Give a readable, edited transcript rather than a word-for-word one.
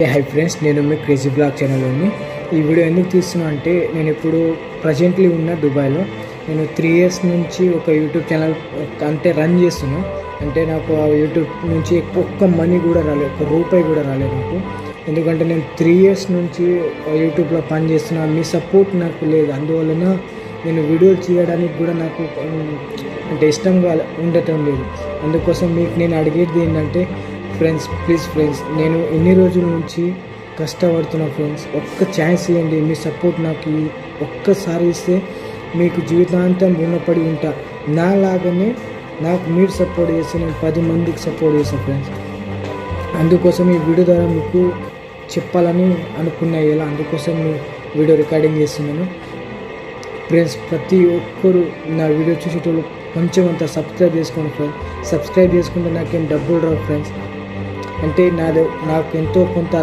Hi friends, నేను మీ crazy blog ఛానల్లోని ఈ video ఎందుకు తీస్తున్నా అంటే నేను ఇప్పుడు ప్రజెంట్లీ ఉన్న దుబాయ్లో. నేను 3 years నుంచి ఒక యూట్యూబ్ ఛానల్ అంటే రన్ చేస్తున్నా. అంటే నాకు ఆ యూట్యూబ్ నుంచి ఒక్క మనీ కూడా రాలేదు, ఒక్క రూపాయి కూడా రాలేదు నాకు. ఎందుకంటే నేను 3 years నుంచి యూట్యూబ్లో పని చేస్తున్నా, మీ సపోర్ట్ నాకు లేదు. అందువలన నేను వీడియోలు చేయడానికి కూడా నాకు అంటే ఇష్టంగా ఉండటం లేదు. అందుకోసం మీకు నేను అడిగేది ఏంటంటే ఫ్రెండ్స్, ప్లీజ్ ఫ్రెండ్స్, నేను ఎన్ని రోజుల నుంచి కష్టపడుతున్నా ఫ్రెండ్స్. ఒక్క ఛాన్స్ ఇవ్వండి, మీ సపోర్ట్ నాకు ఒక్కసారి ఇస్తే మీకు జీవితాంతం రుణపడి ఉంటా. నాలాగానే నాకు మీరు సపోర్ట్ చేస్తే నేను 10 మందికి సపోర్ట్ చేస్తాను ఫ్రెండ్స్. అందుకోసం ఈ వీడియో ద్వారా మీకు చెప్పాలని అనుకున్నా ఇలా, అందుకోసం వీడియో రికార్డింగ్ చేస్తున్నాను ఫ్రెండ్స్. ప్రతి ఒక్కరు నా వీడియో చూసేటోళ్ళు కొంచెం అంతా సబ్స్క్రైబ్ చేసుకోండి ఫ్రెండ్స్. సబ్స్క్రైబ్ చేసుకుంటే నాకేం డబ్బులు రావు ఫ్రెండ్స్. అంటే నాకు ఎంతో కొంత